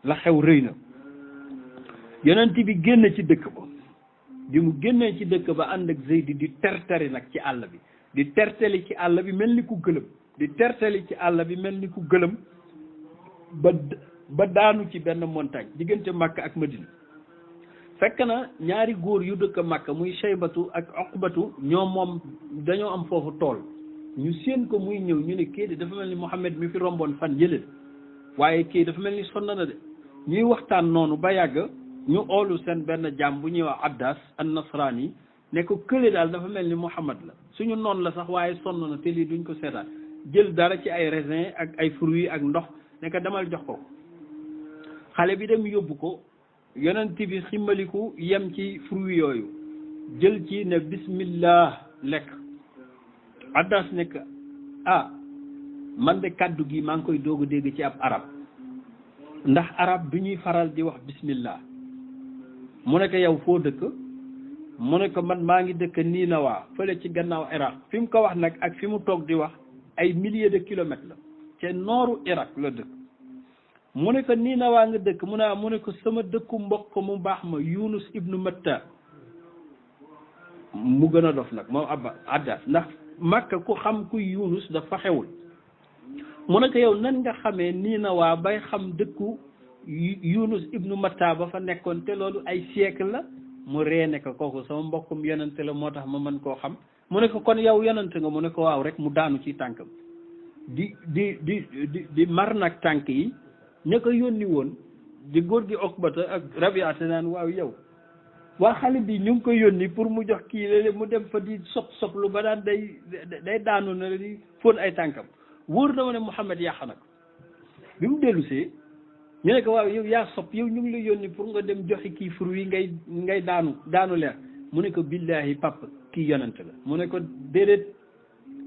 A: la xew rëy na yonent bi génn ci dëkk ba bi mu génnee ci dëkk ba ànd ak Zeydi di terteri nag ci àll bi di terteli ci àll bi mel ni ku gëlëm di terteli ci àll bi mel ni ku gëlëm ba daanu ci benn montagne diggante Makka ak Madina fekk na ñaari góor yu dëkk Makka muy Shaybatu ak Uqbatu moom dañoo am foofu tool ñu séen ko muy ñëw ñu ne kii de dafa mel ni Muhammad mi fi romboon fan yële waaye kii dafa mel ni sonn na de ñuy waxtaan noonu ba yàgg ñu oolu seen benn jaam bu ñuy wax Addas an-Nasrani ne ko kële daal dafa mel ni Muhammad la suñu noonu la sax waaye sonn na te lii duñ ko seetaan jël dara ci ay raisin ak ay fruits ak ndox ne ko demal jox ko xale bi dem yóbbu ko yonent bi ximmaliku yem ci fruits yooyu jël ci ne bismillah lekk Addas nekk man de kàddu gi maa ngi koy doog a dégg ci ab arab ndax arab du ñuy faral di wax bismillah mu ne ko yow foo dëkk mu ne ko man maa ngi dëkk Ninawa fële ci gannaaw Iraq fi mu ko wax nag ak fi mu toog di wax ay milliers de kilomètres la ca nooru Irak la dëkk mu ne ko Ninawa nga dëkk mu ne ko sama dëkku mbokk mu baax ma Yunus ibnu Matta mu gën a dof nag moom Addas ndax Makka ku xam ku Yunus dafa xewul mu ne ko yow nan nga xamee Ninawa bay xam dëkku Yunus ibnu Matta ba fa nekkoon te loolu ay siècle la mu reene ko kooku sama mbokkum yonente la moo tax ma mën koo xam mu ne ko kon yow yonente nga mu ne ko waaw rek mu daanu ci tànkam di mar nag tànk yi ña ko yónni woon di góor gi Okbata ak Rabiata naan waaw yow waa xale bi ñu ngi ko yónni pour mu jox kii léeg-léeg mu dem fa di soplu ba daan day daanu na di fóon ay tànkam wóor na ma ne Muhammad yàq na ko bi mu dellusee ñu ne ko waaw yow yaa sopp yow ñu ngi la yónni pour nga dem joxi kii fur wi ngay daanu leer mu ne ko billahi papa kii yonent la mu ne ko déedéet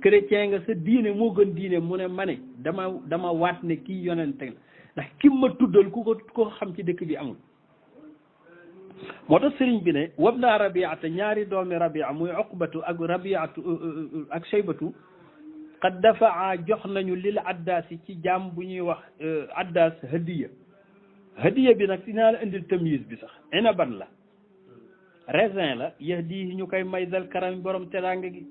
A: chrétien nga sa diine moo gën diine mu ne ma ne dama waat ne kii yonent la ndax kim ma tuddal ku ko xam ci dëkk bi amul moo tax sëriñ bi ne wab naa rabiata ñaari doomi rabia muy uqbatu ak rabiatu ak shaybatu qad dafaa jox nañu lil addaas yi ci jaam bu ñuy wax addaas hadiya bi nag dinaa la indil tamyiz bi sax inaban la raisin la yahdi ñu koy may dal karam borom teraanga gi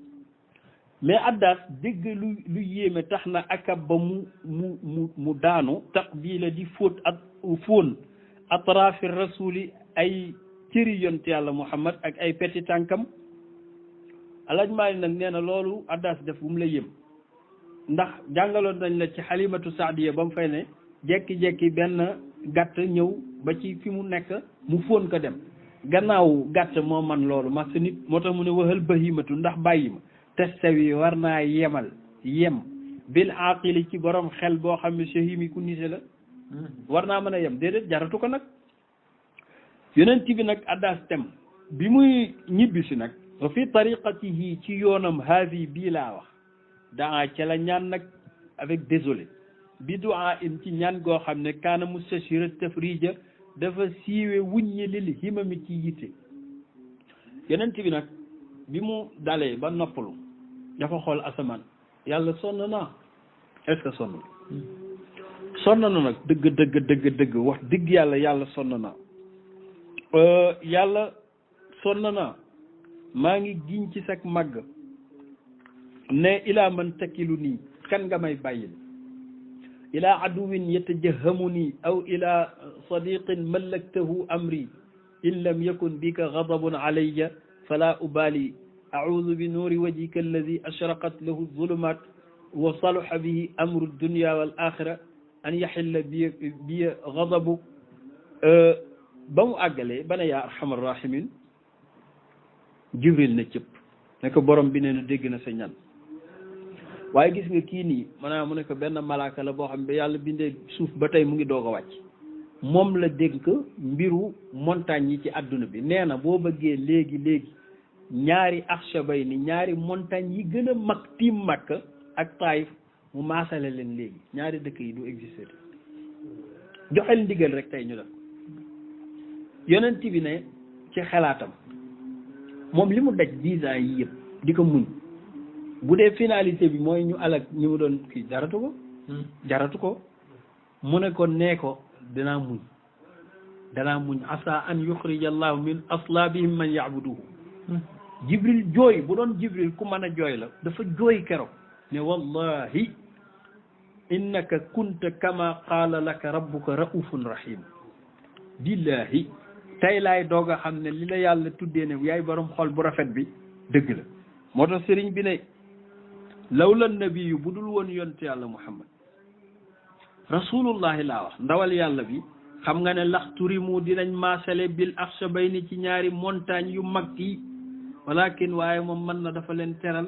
A: mais addaas dégg lu yéeme tax na akab ba mu daanu taqbila di fóon atrafi rasuli ay cëri yonte yàlla Muhammad ak ay peti tànkam alaaj maali nag nee na loolu addaas def bu mu la yëm ndax jàngaloon nañ la ci xalimatu saadiya ba mu fay ne jekki-jekki benn gàtt ñëw ba ci fi mu nekk mu fóon ko dem gannaaw gàtt moo man loolu mas nit moo tax mu ne waxal bahimatu ndax bàyyi ma testawi war naa yem bil aqili ci borom xel boo xam ne sahimi ku nise la war naa mën a yem déedéet jaratu ko nag yonent bi nag addaas tem bi muy ñibbisi nag wa fi tariqatihi ci yoonam haadi bii laa wax daa ca la ñaan nag avec désolé bi duaa in ci ñaan goo xam ne kaana mustashira tafrija dafa siiwe wuññi lil himami ci yitte yonent bi nag bi mu dalee ba noppalu dafa xool asamaan yàlla sonn naa est-ce que sonn na nag dëgg wax dëgg yàlla sonn naa yàlla sonn naa maa ngi giñ ci sag màgg ne ilaa man takilu nii kan nga may bàyyil ilaa aduwin yatajahamu nii aw ilaa sadiqin mallaktahu amri in lam yakun bika gadabun alayya fala ubali audu bi nuuri wajhika alladi ashraqat lahu zulumat wa saluha bihi amru dunya wal axira an yaxilla bi gadabu ba mu àggalee ba ne yaa arhamar rahimin jibril na cëpp ne ko borom bi nee na dégg na sa ñaan waaye gis nga kii nii maanaam mu ne ko benn malaaka la boo xam ne yàlla bindee suuf ba tey mu ngi doog a wàcc moom la dénk mbiru montagne yi ci àdduna bi nee na boo bëggee léegi ñaari axshabay ni ñaari montagne yi gën a mag tiim Makka ak Taïf mu maasale leen léegi ñaari dëkk yi du exister joxel ndigal rek tey ñu def yonent bi ne ci xalaatam moom li mu daj 10 ans yi yëpp di ko muñ bu dee finalité bi mooy ñu alak ñi mu doon kii jaratu ko mu ne ko nee ko danaa muñ asa an yuxrija allahu min aslaabihim man yaabuduhu jibril jooy bu doon jibril ku mën a jooy la dafa jooy keroog ne wallahi innaka kunta kama qaala laka rabbuka raufun rahim billahi tey laay doog a xam ne li la yàlla tuddee ne yaay borom xol bu rafet bi dëgg la moo tax sëriñ bi ne lawla nabiyu bu dul woon yonte yàlla muhammad rasulullahi laa wax ndawal yàlla bi xam nga ne laxturimu dinañ maasale bil axshabayni ci ñaari montagne yu mag yi walakin waaye moom mën na dafa leen teral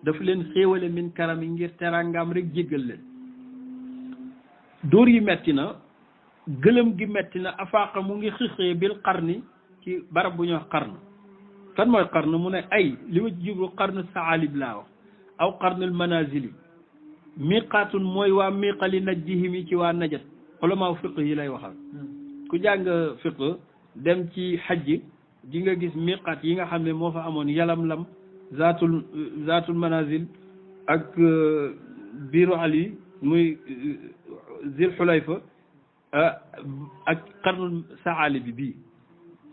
A: dafa leen xéewale min karam yi ngir terangaam rek jéggal leen dóor yi metti na gëlëm gi metti na afaaqa mu ngi xixee bil qarni ci barab bu ñuy wax qarn kan mooy qarn mu ne ay li ma ci jublu qarn saalib laa wax aw qarnul manazili miqaatun mooy waa miqali najjihim yi ci waa najat ulama fiq yi lay waxal ku jàng fiq dem ci xajj di nga gis miqaat yi nga xam ne moo fa amoon yalamlam zaatul manazil ak biiru ali muy Zil Xulayfa ak xarnul saali bi bii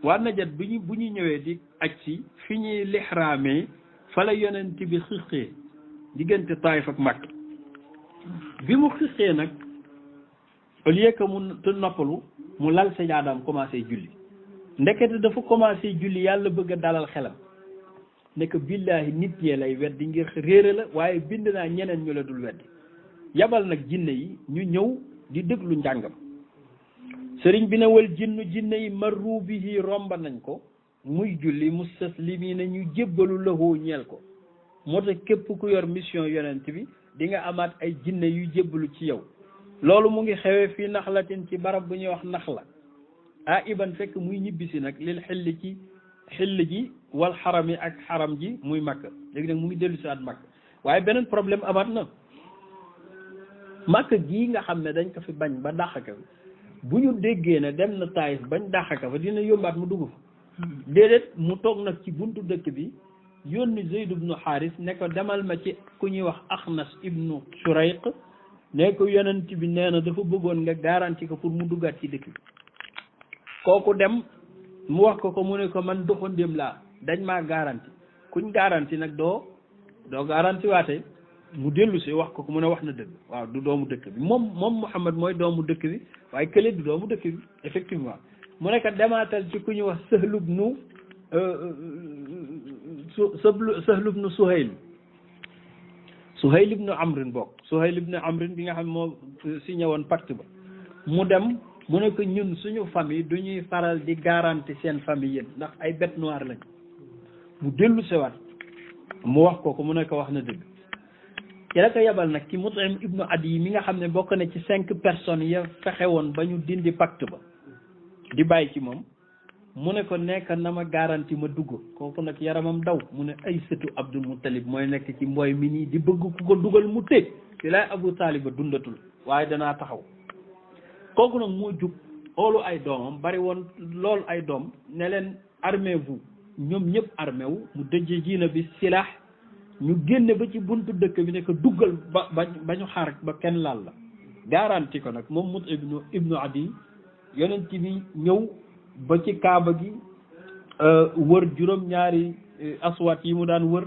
A: waa najat bu ñu ñëwee di aj si fi ñuy lixraamee fa la yonent bi xiqee diggante Taayif ak Makka bi mu xiqee nag au lieu que mu te noppalu mu lal sajaadaam commencé julli ndekete dafa commencé julli yàlla bëgg a dalal xelam ne que billaahi nit ñee lay weddi ngir réere la waaye bind naa ñeneen ñu la dul weddi yabal nag jinne yi ñu ñëw di déglu njàngam sëriñ bi ne wal jinne yi marru bihi romba nañ ko muy julli mustaslimiina ñu jébbalu lahoo ñeel ko moo tax képp ku yor mission yonent bi di nga amaat ay jinne yu jébbalu ci yow loolu mu ngi xewee fii naxlatin ci barab bu ñuy wax naxla iban fekk muy ñibbisi nag lil xilli ci xill ji wal xaram yi ak xaram ji muy Makka léegi nag mu ngi dellu si at Makka waaye beneen problème amaat na Makka gii nga xam ne dañ ko fi bañ ba dàq ka bu ñu déggee ne dem na Taayif bañ dàq ka fa dina yombaat mu dugg fa déedéet mu toog nag ci buntu dëkk bi yónni Zayd ibnu Xaaris ne ko demal ma ci ku ñuy wax Axnas ibnu Surayq ne ko yonent bi nee na dafa bëggoon nga garanti ko pour mu duggaat ci dëkk bi kooku dem mu wax ko mu ne ko man doxandéem laa dañ maa garanti kuñ garanti nag doo garanti waate mu dellu si wax ko mu ne wax na dëgg waaw du doomu dëkk bi moom Muhammad mooy doomu dëkk bi waaye kële du doomu dëkk bi effectivement mu ne ko demaatal ci ku ñuy wax Sahl ibnu Suhayl ibnu Amrin bokk Suhayl ibnu Amrin bi nga xam moo signé woon pacte ba mu dem mu ne ko ñun suñu famille du ñuy faral di garanti seen famille yéen ndax ay bête noire lañ mu dellu sewaat mu wax ko mu ne ko wax na dëgg ci la ko yebal nag ci Mut'im ibnu Adi mi nga xam ne bokk na ci 5 personnes ya fexe woon ba ñu dindi pacte ba di bàyyi ci moom mu ne ko nekk na ma garanti ma dugg kooku nag yaramam daw mu ne ay sëtu Abdul Muttalib mooy nekk ci mbooy mi nii di bëgg ku ko dugal mu tëj ci laay Abu Taalib ba dundatul waaye danaa taxaw kooku nag moo jug oolu ay doomam bari woon loolu ay doom ne leen armez-vous ñoom ñëpp armé wu mu dëjee jiina bi silah ñu génne ba ci buntu dëkk bi ne ko duggal ba ñu xaar ba kenn laal la garanti ko nag moom Mut'im ibnu Adi yonent bi ñëw ba ci kaaba gi wër juróom-ñaari aswaat yi mu daan wër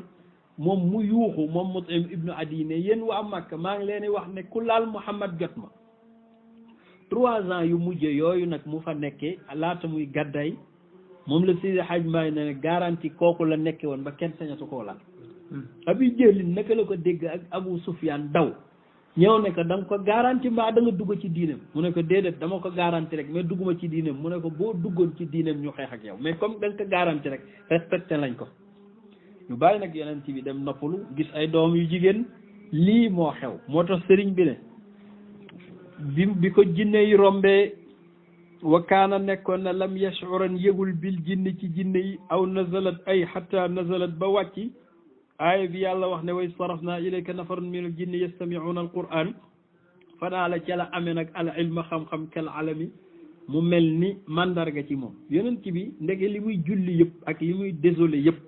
A: moom mu yuuxu moom Mut'im ibnu Adi ne yéen waa Makka maa ngi leen di wax ne ku laal Muhammad jot ma 3 ans yu mujj yooyu nag mu fa nekkee laata muy gàdday moom la Seydi Hadj Maay ne garanti kooku la nekke woon ba kenn sañatu koo laal Abi Jahlin naka la ko dégg ak Abu Sufyaan daw ñëw ne ko da nga ko garanti mbaa da nga dugg ci diinam mu ne ko déedéet dama ko garanti rek mais dugguma ci diinam mu ne ko boo duggoon ci diinam ñu xeex ak yow mais comme da nga ko garanti rek respecté lañ ko ñu bàyyi nag yonent bi dem noppalu gis ay doom yu jigéen lii moo xew moo tax sëriñ bi ne bi ko jinne yi rombee wa kaana nekkoon na lam yashuran yëgul bil jinni ci jinne yi aw nazalat ay xatta nazalat ba wàcci aaya bi yàlla wax ne way sarafna ilayka nafarun minal jinni yastami'una alquran fanaa la ca la amee nag al ilma xam-xam kal alami mu mel ni mandarga ci moom yonent bi ndege li muy julli yëpp ak li muy désolé yëpp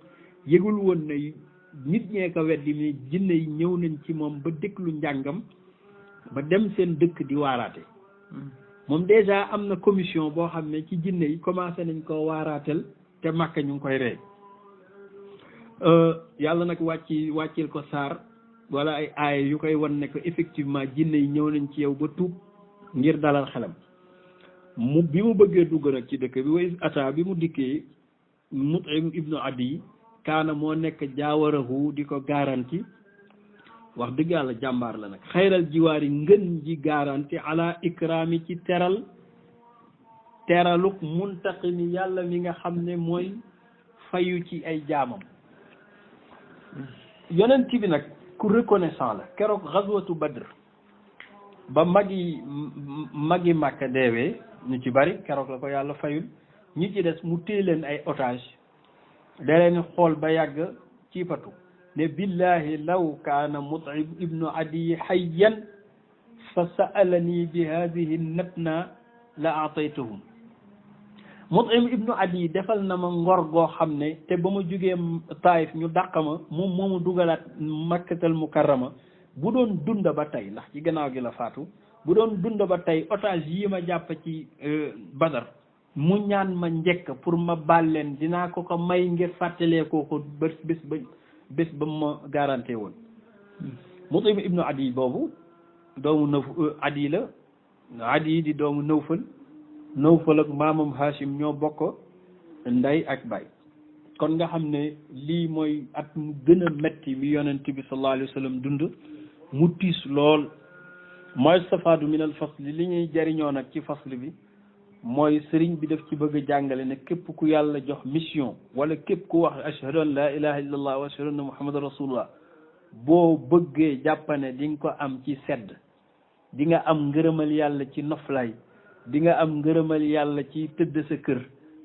A: yëgul woon ne nit ñee ko weddi mi jinne yi ñëw nañ ci moom ba déglu njàngam ba dem seen dëkk di waaraate moom déjà am na commission boo xam ne ci jinne yi commencé nañ koo waaraatel te Makka ñu ngi koy rey yàlla nag wàccil ko saar wala ay aaya yu koy wan ne ko effectivement jinne yi ñëw nañ ci yow ba tuub ngir dalal xelam bi mu bëggee dugg nag ci dëkk bi way ata bi mu dikkee Mut'im ibnu Adi kaana moo nekk jaawarahu di ko garanti wax dëgg yàlla jàmbaar la nag xayral jiwaar yi ngën ji garanti ala ikraami ci teraluk muntaqimi yàlla mi nga xam ne mooy fayu ci ay jaamam yonent bi nag ku reconnaissant la keroog xazwatu Badr ba magi Makka deewee ñu ci bari keroog la ko yàlla fayul ñi ci des mu téye leen ay otage da leen xool ba yàgg ci patu ne billahi law kaana Mut'im ibnu Adi hayyan fa sa'alani bi hadihi natna la aataytuhum Mut'im ibnu Adi defal na ma ngor goo xam ne te ba ma jógee Taayif ñu dàq ma moom moomu dugalaat Makkatal Mukarrama bu doon dunda ba tey ndax ci gannaaw gi la faatu bu doon dunda ba tey otage yi ma jàpp ci Badar mu ñaan ma njëkk pour ma baal leen dinaa ko ko may ngir fàttalee ko bés ba ma garanté woon Mut'im ibnu Adi boobu doomu Adi la Adi di doomu Nawfal ak maamam Hashim ñoo bokk ndey ak baay kon nga xam ne lii mooy at mu gën a metti mi yonent bi sallallahu alayhi wa sallam dund mu tiis lool mooy safaadu min al fasl li ñuy jariñoo nag ci fasl bi mooy sëriñ bi daf ci bëgg a jàngale ne képp ku yàlla jox mission wala képp ku wax ashhadu an la ilaha illa allah wa ashhadu anna muhammadan rasulullah boo bëggee jàppane di nga ko am ci sedd di nga am ngërëmal yàlla ci noflaay di nga am ngërëmal yàlla ci tëdd sa kër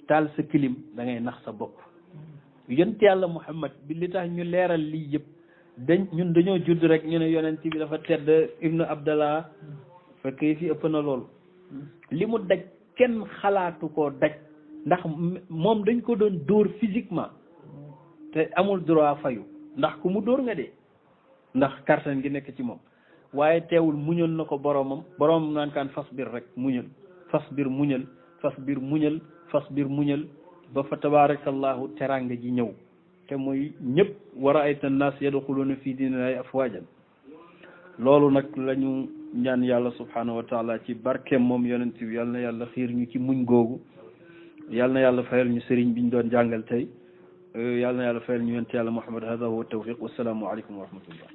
A: taal sa kilim da ngay nax sa bopp yonent yàlla Muhammad bi li tax ñu leeral lii yëpp ñun dañoo judd rek ñu ne yonent bi dafa tedd ibnu Abdallah fekk yi fi ëpp na loolu li mu daj kenn xalaatu koo daj ndax moom dañ ko doon dóor physiquement te amul droit fayu ndax ku mu dóor nga dee ndax kartan gi nekk ci moom waaye teewul muñal na ko boromam naan kaan fasbir rek muñal fasbir muñal ba fa tabarakallahu teranga ji ñëw te muy ñëpp war a ayta naas yadxuluuna fi diinillahi afwaajan loolu nag la ñu ñaan yàlla subhanahu wa taala ci barkeem moom yonent bi yàlla na yàlla xiir ñu ci muñ googu yàlla na yàlla fayal ñu sëriñ bi ñu doon jàngal tey yàlla na yàlla fayal ñu yonent yàlla Muhammad hada huwa tawfiq wassalaamu aleykum wa rahmatullah